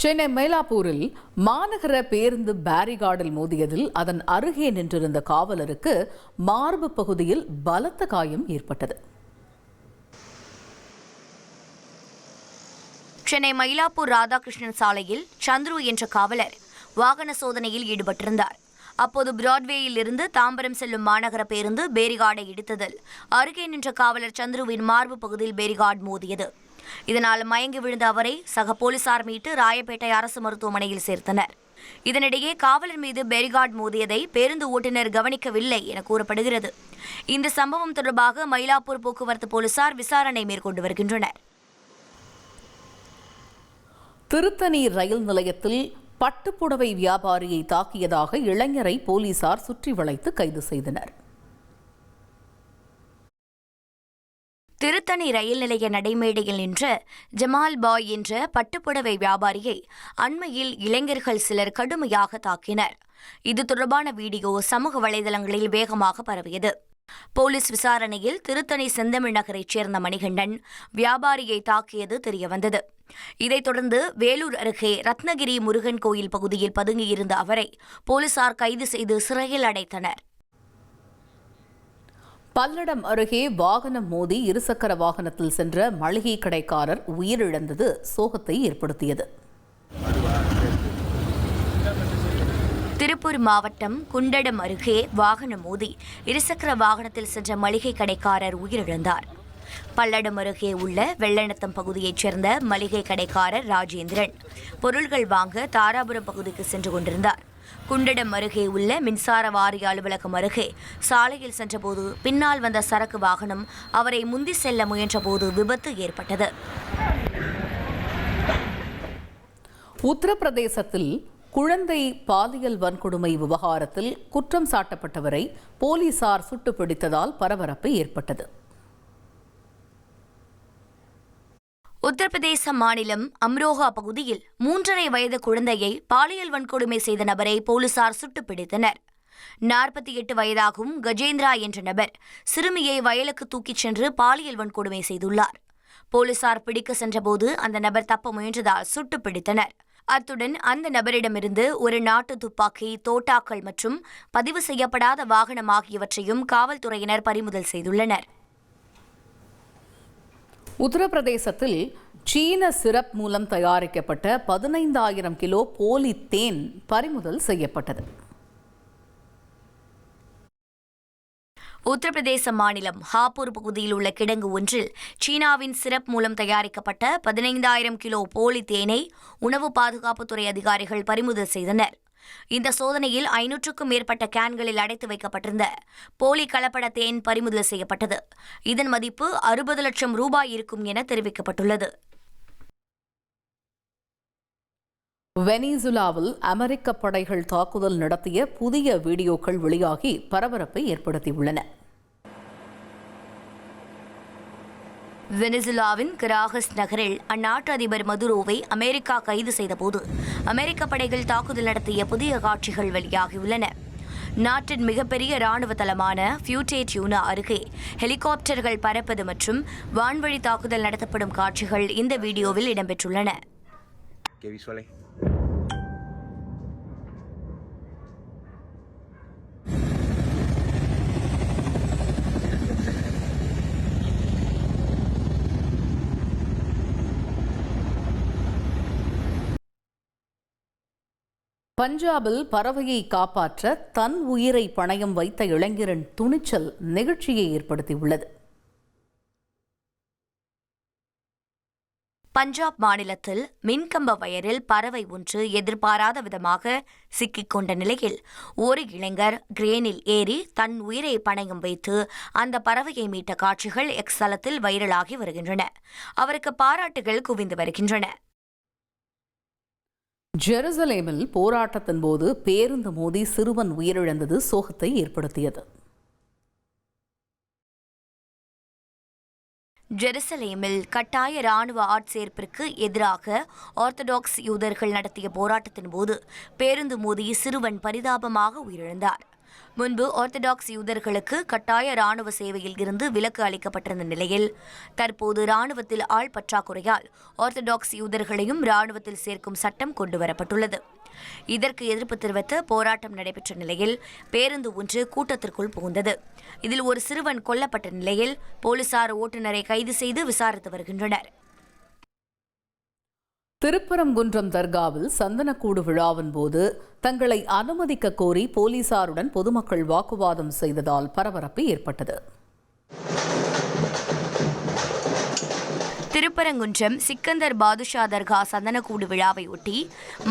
சென்னை மயிலாப்பூரில் மாநகர பேருந்து பேரிகார்டில் மோதியதில் அதன் அருகே நின்றிருந்த காவலருக்கு மார்பு பகுதியில் பலத்த காயம் ஏற்பட்டது. சென்னை மயிலாப்பூர் ராதாகிருஷ்ணன் சாலையில் சந்துரு என்ற காவலர் வாகன சோதனையில் ஈடுபட்டிருந்தார். அப்போது பிராட்வேயில் இருந்து தாம்பரம் செல்லும் மாநகர பேருந்து பேரிகார்டை இடித்ததில் அருகே நின்ற காவலர் சந்துருவின் மார்பு பகுதியில் பேரிகார்டு மோதியது. இதனால் மயங்கி விழுந்த அவரை சக போலீசார் மீட்டு ராயப்பேட்டை அரசு மருத்துவமனையில் சேர்த்தனர். இதனிடையே காவலர் மீது பேரிகார்டு மோதியதை பேருந்து ஓட்டுநர் கவனிக்கவில்லை என கூறப்படுகிறது. இந்த சம்பவம் தொடர்பாக மயிலாப்பூர் போக்குவரத்து போலீசார் விசாரணை மேற்கொண்டு வருகின்றனர். திருத்தணி ரயில் நிலையத்தில் பட்டுப்புடவை வியாபாரியை தாக்கியதாக இளைஞரை போலீசார் சுற்றி வளைத்து கைது செய்தனர். திருத்தணி ரயில் நிலைய நடைமேடையில் நின்ற ஜமால் பாய் என்ற பட்டுப்புடவை வியாபாரியை அண்மையில் இளைஞர்கள் சிலர் கடுமையாக தாக்கினர். இது தொடர்பான வீடியோ சமூக வலைதளங்களில் வேகமாக பரவியது. போலீஸ் விசாரணையில் திருத்தணி செந்தமிழ் நகரைச் சேர்ந்த மணிகண்டன் வியாபாரியை தாக்கியது தெரியவந்தது. இதைத் தொடர்ந்து வேலூர் அருகே ரத்னகிரி முருகன் கோயில் பகுதியில் பதுங்கியிருந்த அவரை போலீசார் கைது செய்து சிறையில் அடைத்தனர். பல்லடம் அருகே வாகனம் மோதி இருசக்கர வாகனத்தில் சென்ற மளிகை கடைக்காரர் உயிரிழந்தது சோகத்தை ஏற்படுத்தியது. திருப்பூர் மாவட்டம் குண்டடம் அருகே வாகனம் மோதி இருசக்கர வாகனத்தில் சென்ற மளிகை கடைக்காரர் உயிரிழந்தார். பல்லடம் அருகே உள்ள வெள்ளநத்தம் பகுதியைச் சேர்ந்த மளிகை கடைக்காரர் ராஜேந்திரன் பொருள்கள் வாங்க தாராபுரம் பகுதிக்கு சென்று கொண்டிருந்தார். குண்டடம் அருகே உள்ள மின்சார வாரிய அலுவலகம் அருகே சாலையில் சென்றபோது பின்னால் வந்த சரக்கு வாகனம் அவரை முந்தி செல்ல முயன்றபோது விபத்து ஏற்பட்டது. உத்தரப்பிரதேசத்தில் குழந்தை பாலியல் வன்கொடுமை விவகாரத்தில் குற்றம் சாட்டப்பட்டவரை போலீசார் சுட்டுப்பிடித்ததால் பரபரப்பு ஏற்பட்டது. உத்தரப்பிரதேச மாநிலம் அம்ரோஹா பகுதியில் 3.5 வயது குழந்தையை பாலியல் வன்கொடுமை செய்த நபரை போலீசார் சுட்டுப்பிடித்தனர். 48 வயதாகும் கஜேந்திரா என்ற நபர் சிறுமியை வயலுக்கு தூக்கிச் சென்று பாலியல் வன்கொடுமை செய்துள்ளார். போலீசார் பிடிக்க சென்றபோது அந்த நபர் தப்ப முயன்றதால் சுட்டுப்பிடித்தனர். அத்துடன் அந்த நபரிடமிருந்து ஒரு நாட்டு துப்பாக்கி, தோட்டாக்கள் மற்றும் பதிவு செய்யப்படாத வாகனம் ஆகியவற்றையும் காவல்துறையினர் பறிமுதல் செய்துள்ளனர். உத்தரப்பிரதேசத்தில் சீன சிரப் மூலம் தயாரிக்கப்பட்ட 15,000 கிலோ போலி தேன் பறிமுதல் செய்யப்பட்டது. உத்தரப்பிரதேச மாநிலம் ஹாப்பூர் பகுதியில் உள்ள கிடங்கு ஒன்றில் சீனாவின் சிரப் மூலம் தயாரிக்கப்பட்ட 15,000 கிலோ போலி தேனை உணவு பாதுகாப்புத்துறை அதிகாரிகள் பறிமுதல் செய்தனர். இந்த சோதனையில் 500க்கும் மேற்பட்ட கேன்களில் அடைத்து வைக்கப்பட்டிருந்த போலி கலப்பட தேன் பறிமுதல் செய்யப்பட்டது. இதன் மதிப்பு 60 லட்சம் ரூபாய் இருக்கும் என தெரிவிக்கப்பட்டுள்ளது. வெனிசுலாவில் அமெரிக்க படைகள் தாக்குதல் நடத்திய புதிய வீடியோக்கள் வெளியாகி பரபரப்பை ஏற்படுத்தியுள்ளன. வெனிசுலாவின் கராகஸ் நகரில் அந்நாட்டு அதிபர் மதுரோவை அமெரிக்கா கைது செய்தபோது அமெரிக்க படைகள் தாக்குதல் நடத்திய புதிய காட்சிகள் வெளியாகியுள்ளன. நாட்டின் மிகப்பெரிய ராணுவ தளமான ஃபியூட்டே டியூனா அருகே ஹெலிகாப்டர்கள் பறப்பது மற்றும் வான்வழி தாக்குதல் நடத்தப்படும் காட்சிகள் இந்த வீடியோவில் இடம்பெற்றுள்ளன. பஞ்சாபில் பறவையை காப்பாற்ற தன் உயிரை பணயம் வைத்த இளைஞரின் துணிச்சல் நிகழ்ச்சியை ஏற்படுத்தியுள்ளது. பஞ்சாப் மாநிலத்தில் மின்கம்ப வயரில் பறவை ஒன்று எதிர்பாராத விதமாக சிக்கிக்கொண்ட நிலையில் ஒரு இளைஞர் கிரேனில் ஏறி தன் உயிரை பணயம் வைத்து அந்த பறவையை மீட்ட காட்சிகள் எக்ஸ் தளத்தில் வைரலாகி வருகின்றன. அவருக்கு பாராட்டுகள் குவிந்து வருகின்றன. ஜெருசலேமில் போராட்டத்தின் போது பேருந்து மோதி சிறுவன் உயிரிழந்தது சோகத்தை ஏற்படுத்தியது. ஜெருசலேமில் கட்டாய ராணுவ ஆட்சேர்ப்பிற்கு எதிராக ஆர்த்தடாக்ஸ் யூதர்கள் நடத்திய போராட்டத்தின் போது பேருந்து மோதி சிறுவன் பரிதாபமாக உயிரிழந்தார். முன்பு ஆர்த்தடாக்ஸ் யூதர்களுக்கு கட்டாய ராணுவ சேவையில் இருந்து விலக்கு அளிக்கப்பட்டிருந்த நிலையில் தற்போது ராணுவத்தில் ஆள் பற்றாக்குறையால் ஆர்த்தடாக்ஸ் யூதர்களையும் ராணுவத்தில் சேர்க்கும் சட்டம் கொண்டுவரப்பட்டுள்ளது. இதற்கு எதிர்ப்பு தெரிவித்து போராட்டம் நடைபெற்ற நிலையில் பேருந்து ஒன்று கூட்டத்திற்குள் புகுந்தது. இதில் ஒரு சிறுவன் கொல்லப்பட்ட நிலையில் போலீசார் ஓட்டுநரை கைது செய்து விசாரித்து வருகின்றனர். திருப்பரங்குன்றம் தர்காவில் சந்தனக்கூடு விழாவின் போது தங்களை அனுமதிக்க கோரி போலீசாருடன் பொதுமக்கள் வாக்குவாதம் செய்ததால் பரபரப்பு ஏற்பட்டது. திருப்பரங்குன்றம் சிக்கந்தர் பாதுஷா தர்கா சந்தனக்கூடு விழாவை ஒட்டி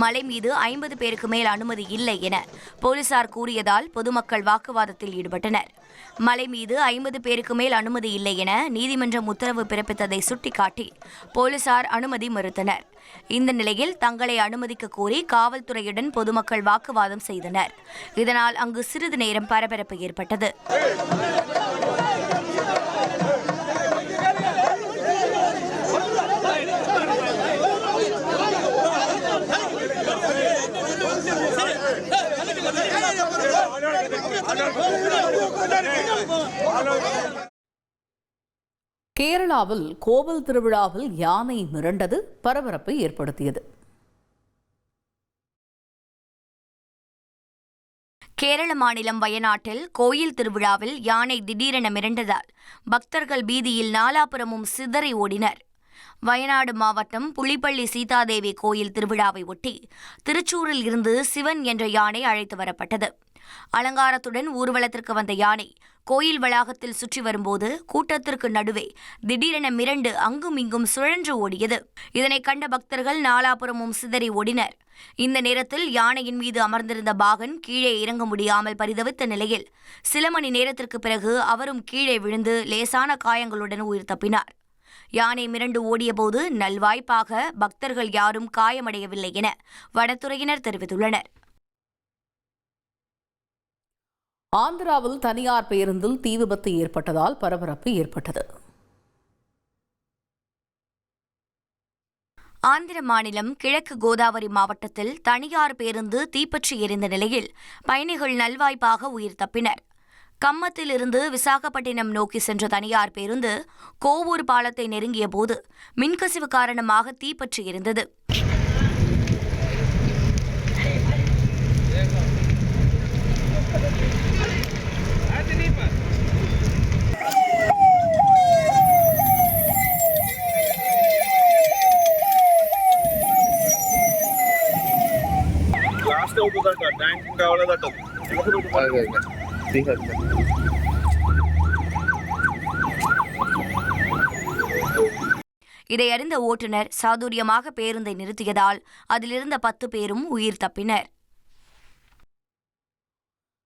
மலை மீது 50 பேருக்கு மேல் அனுமதி இல்லை என போலீசார் கூறியதால் பொதுமக்கள் வாக்குவாதத்தில் ஈடுபட்டனர். மலை மீது 50 பேருக்கு மேல் அனுமதி இல்லை என நீதிமன்றம் உத்தரவு பிறப்பித்ததை சுட்டிக்காட்டி போலீசார் அனுமதி மறுத்தனர். இந்த நிலையில் தங்களை அனுமதிக்க கோரி காவல்துறையுடன் பொதுமக்கள் வாக்குவாதம் செய்தனர். இதனால் அங்கு சிறிது நேரம் பரபரப்பு ஏற்பட்டது. கேரளாவில் கோவில் திருவிழாவில் யானை மிரண்டது பரபரப்பை ஏற்படுத்தியது. கேரள மாநிலம் வயநாட்டில் கோயில் திருவிழாவில் யானை திடீரென மிரண்டதால் பக்தர்கள் பீதியில் நாலாபுரமும் சிதறி ஓடினர். வயநாடு மாவட்டம் புலிப்பள்ளி சீதாதேவி கோயில் திருவிழாவை ஒட்டி திருச்சூரில் இருந்து சிவன் என்ற யானை அழைத்து வரப்பட்டது. அலங்காரத்துடன் ஊர்வலத்திற்கு வந்த யானை கோயில் வளாகத்தில் சுற்றி வரும்போது கூட்டத்திற்கு நடுவே திடீரென மிரண்டு அங்கும் இங்கும் சுழன்று ஓடியது. இதனை கண்ட பக்தர்கள் நாலாபுரமும் சிதறி ஓடினர். இந்த நேரத்தில் யானையின் மீது அமர்ந்திருந்த பாகன் கீழே இறங்க முடியாமல் பரிதவித்த நிலையில் சில மணி நேரத்திற்கு பிறகு அவரும் கீழே விழுந்து லேசான காயங்களுடன் உயிர் தப்பினார். யானை மிரண்டு ஓடியபோது நல்வாய்ப்பாக பக்தர்கள் யாரும் காயமடையவில்லை என வனத்துறையினர் தெரிவித்துள்ளனர். ஆந்திராவில் தனியார் பேருந்தில் தீ விபத்து ஏற்பட்டதால் பரபரப்பு ஏற்பட்டது. ஆந்திர மாநிலம் கிழக்கு கோதாவரி மாவட்டத்தில் தனியார் பேருந்து தீப்பற்றி எரிந்த நிலையில் பயணிகள் நல்வாய்ப்பாக உயிர் தப்பினர். கம்மத்திலிருந்து விசாகப்பட்டினம் நோக்கி சென்ற தனியார் பேருந்து கோவூர் பாலத்தை நெருங்கிய போது மின்கசிவு காரணமாக தீப்பற்றி எரிந்தது. இதை அறிந்த ஓட்டுநர் சாதுரியமாக பேருந்தை நிறுத்தியதால் அதிலிருந்த 10 பேரும் உயிர் தப்பினர்.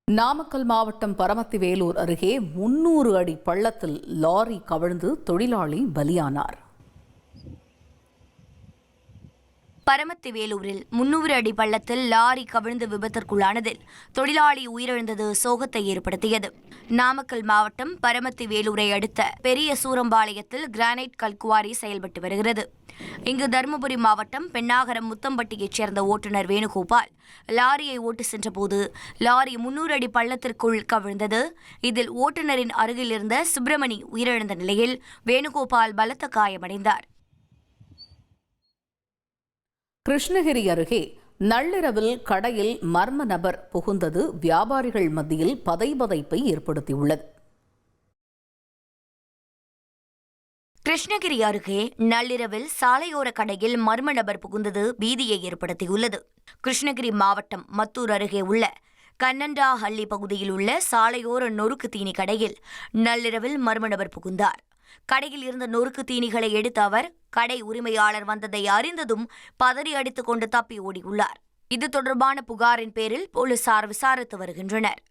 நாமக்கல் மாவட்டம் பரமத்திவேலூர் அருகே 300 அடி பள்ளத்தில் லாரி கவிழ்ந்து தொழிலாளி பலியானார். பரமத்திவேலூரில் 300 அடி பள்ளத்தில் லாரி கவிழ்ந்து விபத்திற்குள்ளானதில் தொழிலாளி உயிரிழந்தது சோகத்தை ஏற்படுத்தியது. நாமக்கல் மாவட்டம் பரமத்திவேலூரை அடுத்த பெரிய சூரம்பாளையத்தில் கிரானைட் கல்குவாரி செயல்பட்டு வருகிறது. இங்கு தருமபுரி மாவட்டம் பெண்ணாகரம் முத்தம்பட்டியைச் சேர்ந்த ஓட்டுநர் வேணுகோபால் லாரியை ஓட்டி சென்றபோது லாரி 300 அடி பள்ளத்திற்குள் கவிழ்ந்தது. இதில் ஓட்டுநரின் அருகில் இருந்த சுப்பிரமணி உயிரிழந்த நிலையில் வேணுகோபால் பலத்த காயமடைந்தார். கிருஷ்ணகிரி அருகே நள்ளிரவில் கடையில் மர்ம நபர் புகுந்தது வியாபாரிகள் மத்தியில் பதைபதைப்பை ஏற்படுத்தியுள்ளது. கிருஷ்ணகிரி அருகே நள்ளிரவில் சாலையோர கடையில் மர்ம நபர் புகுந்தது பீதியை ஏற்படுத்தியுள்ளது. கிருஷ்ணகிரி மாவட்டம் மத்தூர் அருகே உள்ள கண்ணண்டாஹள்ளி பகுதியில் உள்ள சாலையோர நொறுக்கு தீனி கடையில் நள்ளிரவில் மர்ம நபர் புகுந்தார். கடையில் இருந்த நொறுக்கு தீனிகளை எடுத்த அவர் கடை உரிமையாளர் வந்ததை அறிந்ததும் பதறி அடித்துக் கொண்டு தப்பி ஓடியுள்ளார். இது தொடர்பான புகாரின் பேரில் போலீசார் விசாரித்து வருகின்றனர்.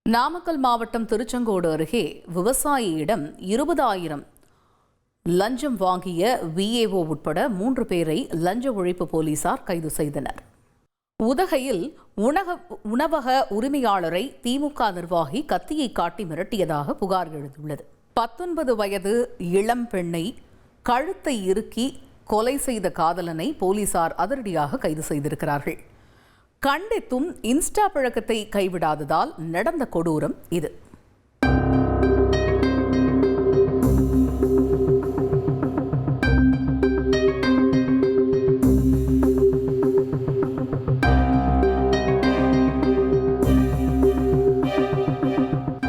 நாமக்கல் மாவட்டம் திருச்செங்கோடு அருகே விவசாயியிடம் 20,000 லஞ்சம் வாங்கிய விஏஓ உட்பட 3 பேரை லஞ்ச ஒழிப்பு போலீசார் கைது செய்தனர். உதகையில் உணவக உரிமையாளரை திமுக நிர்வாகி கத்தியை காட்டி மிரட்டியதாக புகார் எழுந்துள்ளது. 19 வயது இளம் பெண்ணை கழுத்தை இறுக்கி கொலை செய்த காதலனை போலீசார் அதிரடியாக கைது செய்திருக்கிறார்கள். கண்டித்தும் இன்ஸ்டா பழக்கத்தை கைவிடாததால் நடந்த கொடூரம் இது.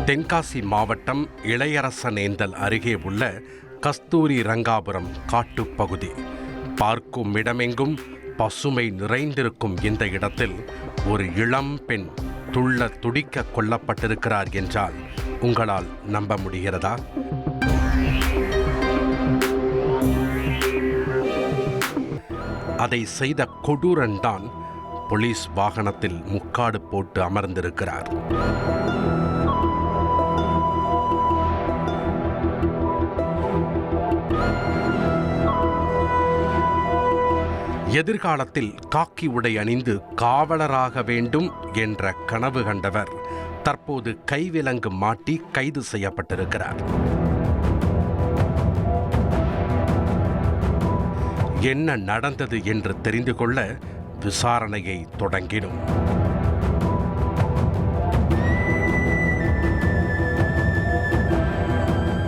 தென்காசி மாவட்டம் இளையரசனேந்தல் அருகே உள்ள கஸ்தூரி ரங்காபுரம் காட்டுப்பகுதி. பார்க்கும் இடமெங்கும் பசுமை நிறைந்திருக்கும் இந்த இடத்தில் ஒரு இளம் பெண் துள்ள துடிக்க கொல்லப்பட்டிருக்கிறார் என்றால் உங்களால் நம்ப முடிகிறதா? அதை செய்த கொடூரன்தான் போலீஸ் வாகனத்தில் முக்காடு போட்டு அமர்ந்திருக்கிறார். எதிர்காலத்தில் காக்கி உடை அணிந்து காவலராக வேண்டும் என்ற கனவு கண்டவர் தற்போது கைவிலங்கு மாட்டி கைது செய்யப்பட்டிருக்கிறார். என்ன நடந்தது என்று தெரிந்து கொள்ள விசாரணையை தொடங்கினோம்.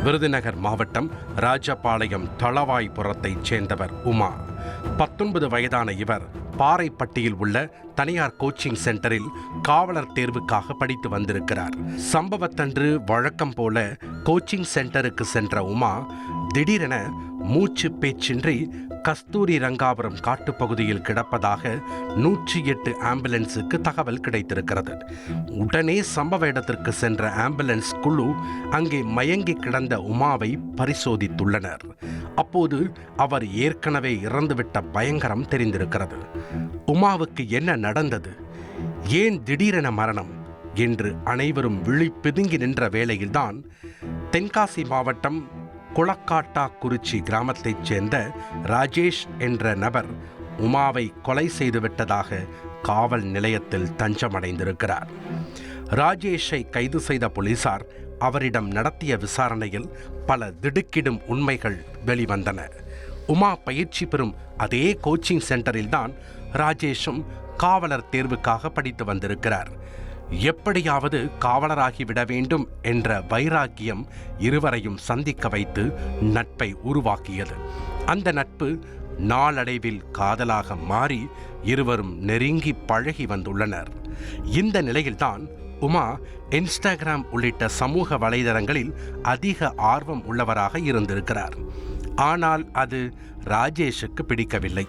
விருதுநகர் மாவட்டம் ராஜபாளையம் தளவாய்புரத்தைச் சேர்ந்தவர் உமா. 19 வயதான இவர் பாறைப்பட்டியில் உள்ள தனியார் கோச்சிங் சென்டரில் காவலர் தேர்வுக்காக படித்து வந்திருக்கிறார். சம்பவத்தன்று வழக்கம் போல கோச்சிங் சென்டருக்கு சென்ற உமா திடீரென மூச்சு பேச்சின்றி கஸ்தூரி ரங்காபுரம் காட்டுப்பகுதியில் கிடப்பதாக 108 ஆம்புலன்ஸுக்கு தகவல் கிடைத்திருக்கிறது. உடனே சம்பவ இடத்திற்கு சென்ற ஆம்புலன்ஸ் குழு அங்கே மயங்கி கிடந்த உமாவை பரிசோதித்துள்ளனர். அப்போது அவர் ஏற்கனவே இறந்துவிட்ட பயங்கரம் தெரிந்திருக்கிறது. உமாவுக்கு என்ன நடந்தது, ஏன் திடீரென மரணம் என்று அனைவரும் விழி பிதுங்கி நின்ற வேளையில்தான் தென்காசி மாவட்டம் குளக்காட்டாக்குறிச்சி கிராமத்தைச் சேர்ந்த ராஜேஷ் என்ற நபர் உமாவை கொலை செய்துவிட்டதாக காவல் நிலையத்தில் தஞ்சமடைந்திருக்கிறார். ராஜேஷை கைது செய்த போலீசார் அவரிடம் நடத்திய விசாரணையில் பல திடுக்கிடும் உண்மைகள் வெளிவந்தன. உமா பயிற்சி பெறும் அதே கோச்சிங் சென்டரில்தான் ராஜேஷும் காவலர் தேர்வுக்காக படித்து வந்திருக்கிறார். எப்படியாவது காவலராகிவிட வேண்டும் என்ற வைராக்கியம் இருவரையும் சந்திக்க வைத்து நட்பை உருவாக்கியது. அந்த நட்பு நாளடைவில் காதலாக மாறி இருவரும் நெருங்கி பழகி வந்துள்ளனர். இந்த நிலையில்தான் உமா இன்ஸ்டாகிராம் உள்ளிட்ட சமூக வலைதளங்களில் அதிக ஆர்வம் உள்ளவராக இருந்திருக்கிறார். ஆனால் அது ராஜேஷுக்கு பிடிக்கவில்லை.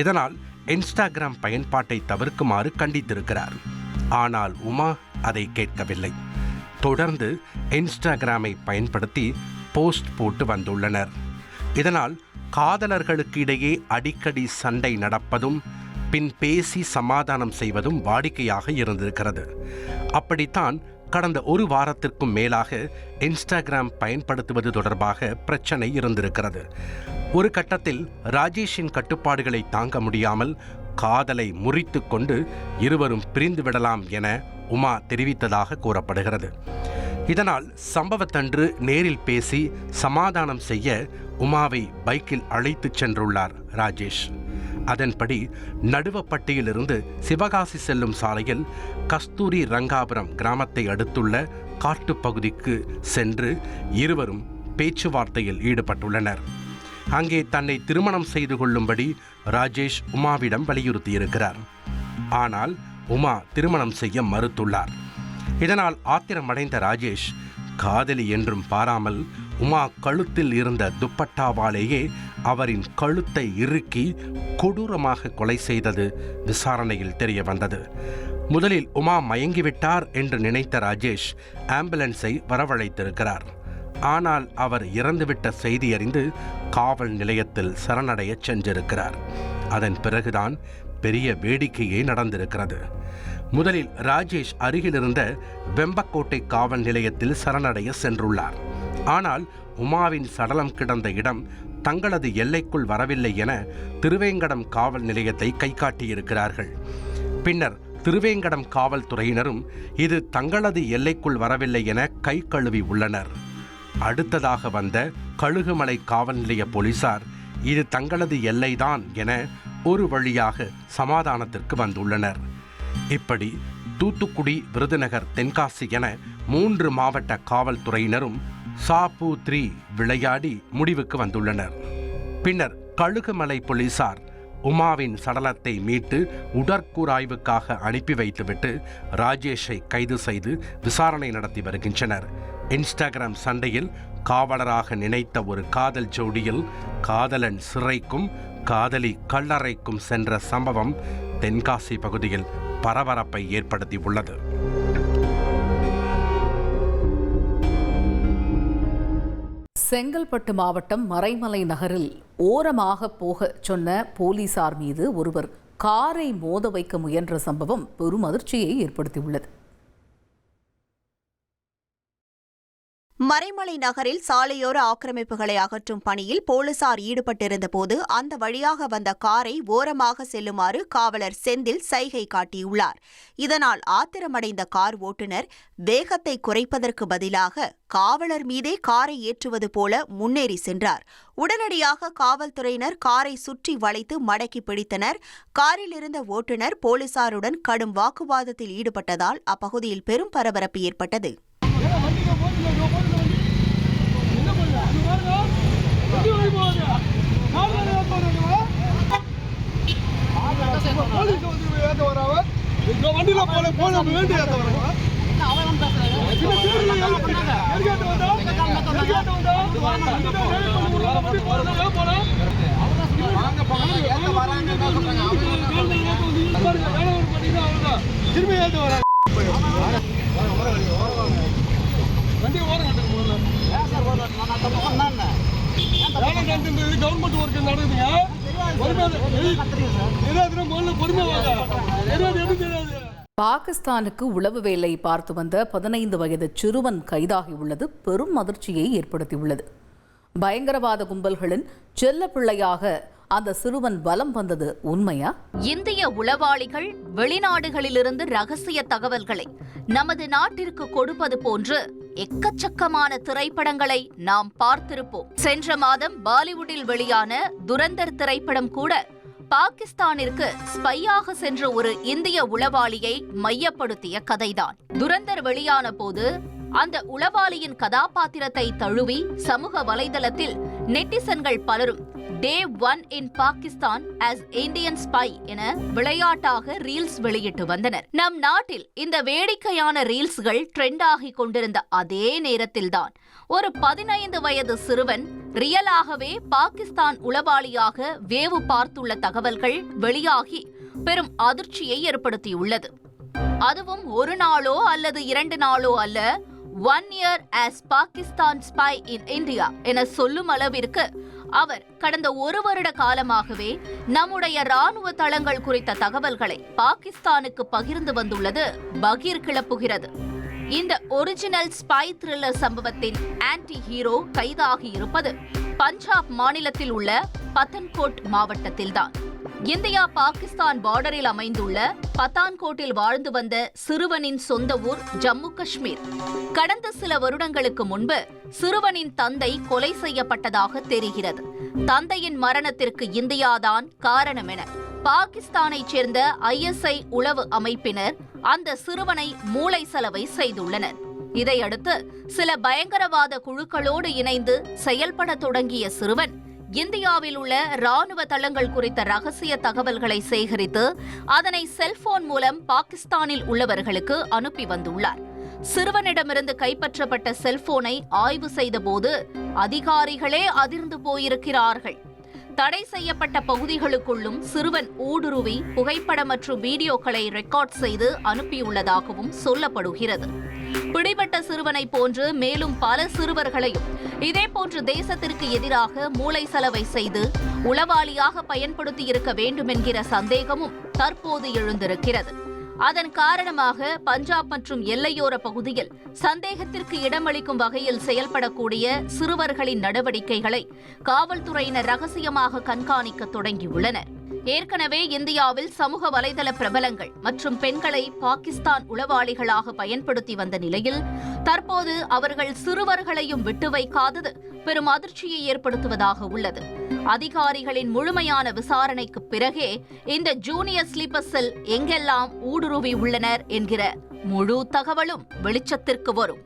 இதனால் இன்ஸ்டாகிராம் பயன்பாட்டை தவிர்க்குமாறு கண்டித்திருக்கிறார். ஆனால் உமா அதை கேட்கவில்லை. தொடர்ந்து இன்ஸ்டாகிராமை பயன்படுத்தி போஸ்ட் போட்டு வந்துள்ளனர். இதனால் காதலர்களுக்கு இடையே அடிக்கடி சண்டை நடப்பதும் பின் பேசி சமாதானம் செய்வதும் வாடிக்கையாக இருந்திருக்கிறது. அப்படித்தான் கடந்த ஒரு வாரத்திற்கும் மேலாக இன்ஸ்டாகிராம் பயன்படுத்துவது தொடர்பாக பிரச்சனை இருந்திருக்கிறது. ஒரு கட்டத்தில் ராஜேஷின் கட்டுப்பாடுகளை தாங்க முடியாமல் காதலை முறித்து கொண்டு இருவரும் பிரிந்து விடலாம் என உமா தெரிவித்ததாக கூறப்படுகிறது. இதனால் சம்பவத்தன்று நேரில் பேசி சமாதானம் செய்ய உமாவை பைக்கில் அழைத்துச் சென்றுள்ளார் ராஜேஷ். அதன்படி நடுவப்பட்டியிலிருந்து சிவகாசி செல்லும் சாலையில் கஸ்தூரி ரங்காபுரம் கிராமத்தை அடுத்துள்ள காட்டுப்பகுதிக்கு சென்று இருவரும் பேச்சுவார்த்தையில் ஈடுபட்டுள்ளனர். அங்கே தன்னை திருமணம் செய்து கொள்ளும்படி ராஜேஷ் உமாவிடம் வலியுறுத்தியிருக்கிறார். ஆனால் உமா திருமணம் செய்ய மறுத்துள்ளார். இதனால் ஆத்திரமடைந்த ராஜேஷ் காதலி என்றும் பாராமல் உமா கழுத்தில் இருந்த துப்பட்டாவாலேயே அவரின் கழுத்தை இறுக்கி கொடூரமாக கொலை செய்தது விசாரணையில் தெரிய வந்தது. முதலில் உமா மயங்கிவிட்டார் என்று நினைத்த ராஜேஷ் ஆம்புலன்ஸை வரவழைத்திருக்கிறார். ஆனால் அவர் இறந்துவிட்ட செய்தி அறிந்து காவல் நிலையத்தில் சரணடைய சென்றிருக்கிறார். அதன் பிறகுதான் பெரிய வேடிக்கையே நடந்திருக்கிறது. முதலில் ராஜேஷ் அருகிலிருந்த வெம்பக்கோட்டை காவல் நிலையத்தில் சரணடைய சென்றுள்ளார். ஆனால் உமாவின் சடலம் கிடந்த இடம் தங்களது எல்லைக்குள் வரவில்லை என திருவேங்கடம் காவல் நிலையத்தை கைகாட்டியிருக்கிறார்கள். பின்னர் திருவேங்கடம் காவல்துறையினரும் இது தங்களது எல்லைக்குள் வரவில்லை என கை கழுவி உள்ளனர். அடுத்ததாக வந்த கழுகுமலை காவல் நிலைய போலீசார் இது தங்களது எல்லைதான் என ஒரு வழியாக சமாதானத்திற்கு வந்துள்ளனர். இப்படி தூத்துக்குடி, விருதுநகர், தென்காசி என 3 மாவட்ட காவல்துறையினரும் சாப்பு 3 விளையாடி முடிவுக்கு வந்துள்ளனர். பின்னர் கழுகுமலை போலீசார் உமாவின் சடலத்தை மீட்டு உடற்கூராய்வுக்காக அனுப்பி வைத்துவிட்டு ராஜேஷை கைது செய்து விசாரணை நடத்தி வருகின்றனர். இன்ஸ்டாகிராம் சண்டையில் காவலராக நினைத்த ஒரு காதல் ஜோடியில் காதலன் சிறைக்கும் காதலி கல்லறைக்கும் சென்ற சம்பவம் தென்காசி பகுதியில் பரபரப்பை ஏற்படுத்தி உள்ளது. செங்கல்பட்டு மாவட்டம் மறைமலை நகரில் ஓரமாக போக சொன்ன போலீசார் மீது ஒருவர் காரை மோத வைக்க முயன்ற சம்பவம் பெரும் அதிர்ச்சியை ஏற்படுத்தியுள்ளது. மறைமலை நகரில் சாலையோர ஆக்கிரமிப்புகளை அகற்றும் பணியில் போலீசார் ஈடுபட்டிருந்த போது அந்த வழியாக வந்த காரை ஓரமாக செல்லுமாறு காவலர் செந்தில் சைகை காட்டியுள்ளார். இதனால் ஆத்திரமடைந்த கார் ஓட்டுநர் வேகத்தை குறைப்பதற்கு பதிலாக காவலர் மீதே காரை ஏற்றுவது போல முன்னேறி சென்றார். உடனடியாக காவல்துறையினர் காரை சுற்றி வளைத்து மடக்கி பிடித்தனர். காரில் இருந்த ஓட்டுநர் போலீசாருடன் கடும் வாக்குவாதத்தில் ஈடுபட்டதால் அப்பகுதியில் பெரும் பரபரப்பு ஏற்பட்டது. பாகிஸ்தானுக்கு உளவு வேலை பார்த்து வந்த 15 வயது சிறுவன் கைதாகியுள்ளது பெரும் அதிர்ச்சியை ஏற்படுத்தியுள்ளது. பயங்கரவாத கும்பல்களின் செல்ல பிள்ளையாக அந்த சிறுவன் வலம் வந்தது உண்மையா? இந்திய உளவாளிகள் வெளிநாடுகளிலிருந்து ரகசிய தகவல்களை நமது நாட்டிற்கு கொடுப்பது போன்று எக்கச்சக்கமான திரைப்படங்களை நாம் பார்த்திருப்போம். சென்ற மாதம் பாலிவுட்டில் வெளியான துரந்தர் திரைப்படம் கூட பாகிஸ்தானிற்கு ஸ்பையாக சென்ற ஒரு இந்திய உளவாளியை மையப்படுத்திய கதைதான். துரந்தர் வெளியான போது அந்த உளவாளியின் கதாபாத்திரத்தை தழுவி சமூக வலைதளத்தில் நெட்டிசன்கள் பலரும் Day 1 in Pakistan as Indian Spy என விளையாட்டாக ரீல்ஸ் வெளியிட்டு வந்தனர். நம் நாட்டில் இந்த வேடிக்கையான ரீல்ஸ்கள் ட்ரெண்ட் ஆகி கொண்டிருந்த அதே நேரத்தில்தான் ஒரு 15 வயது சிறுவன் ரியலாகவே பாகிஸ்தான் உளவாளியாக வேவு பார்த்துள்ள தகவல்கள் வெளியாகி பெரும் அதிர்ச்சியை ஏற்படுத்தியுள்ளது. அதுவும் ஒரு நாளோ அல்லது 2 நாளோ அல்ல, 1 year as Pakistan spy in India என சொல்லும் அளவிற்கு அவர் கடந்த 1 வருட காலமாகவே நம்முடைய ராணுவ தளங்கள் குறித்த தகவல்களை பாகிஸ்தானுக்கு பகிர்ந்து வந்துள்ளது பகீர் கிளப்புகிறது. இந்த ஒரிஜினல் ஸ்பை த்ரில்லர் சம்பவத்தின் ஆன்டி ஹீரோ கைதாகி இருப்பது பஞ்சாப் மாநிலத்தில் உள்ள பத்தன்கோட் மாவட்டத்தில்தான். இந்தியா பாகிஸ்தான் பார்டரில் அமைந்துள்ள பத்தான்கோட்டில் வாழ்ந்து வந்த சிறுவனின் சொந்த ஊர் ஜம்மு காஷ்மீர். கடந்த சில வருடங்களுக்கு முன்பு சிறுவனின் தந்தை கொலை செய்யப்பட்டதாக தெரிகிறது. தந்தையின் மரணத்திற்கு இந்தியாதான் காரணம் என பாகிஸ்தானைச் சேர்ந்த ISI உளவு அமைப்பினர் அந்த சிறுவனை மூளை சலவை செய்துள்ளனர். இதையடுத்து சில பயங்கரவாத குழுக்களோடு இணைந்து செயல்பட தொடங்கிய சிறுவன் இந்தியாவில் உள்ள ராணுவ தளங்கள் குறித்த ரகசிய தகவல்களை சேகரித்து அதனை செல்போன் மூலம் பாகிஸ்தானில் உள்ளவர்களுக்கு அனுப்பி வந்துள்ளார். சிறுவனிடமிருந்து கைப்பற்றப்பட்ட செல்போனை ஆய்வு செய்தபோது அதிகாரிகளே அதிர்ந்து போயிருக்கிறார்கள். தடை செய்யப்பட்ட பகுதிகளுக்குள்ளும் சிறுவன் ஊடுருவி புகைப்படம் மற்றும் வீடியோக்களை ரெக்கார்ட் செய்து அனுப்பியுள்ளதாகவும் சொல்லப்படுகிறது. பிடிபட்ட சிறுவனை போன்று மேலும் பல சிறுவர்களையும் இதேபோன்று தேசத்திற்கு எதிராக மூளை சலவை செய்து உளவாளியாக பயன்படுத்தி இருக்க வேண்டும் என்கிற சந்தேகமும் தற்போது எழுந்திருக்கிறது. அதன் காரணமாக பஞ்சாப் மற்றும் எல்லையோர பகுதியில் சந்தேகத்திற்கு இடமளிக்கும் வகையில் செயல்படக்கூடிய சிறுவர்களின் நடவடிக்கைகளை காவல்துறையினர் ரகசியமாக கண்காணிக்க தொடங்கியுள்ளனர். ஏற்கனவே இந்தியாவில் சமூக வலைதள பிரபலங்கள் மற்றும் பெண்களை பாகிஸ்தான் உளவாளிகளாக பயன்படுத்தி வந்த நிலையில் தற்போது அவர்கள் சிறுவர்களையும் விட்டு வைக்காதது பெரும் அதிர்ச்சியை ஏற்படுத்துவதாக உள்ளது. அதிகாரிகளின் முழுமையான விசாரணைக்கு பிறகே இந்த ஜூனியர் ஸ்லீப்பர் செல் எங்கெல்லாம் ஊடுருவி உள்ளனர் என்கிற முழு தகவலும் வெளிச்சத்திற்கு வரும்.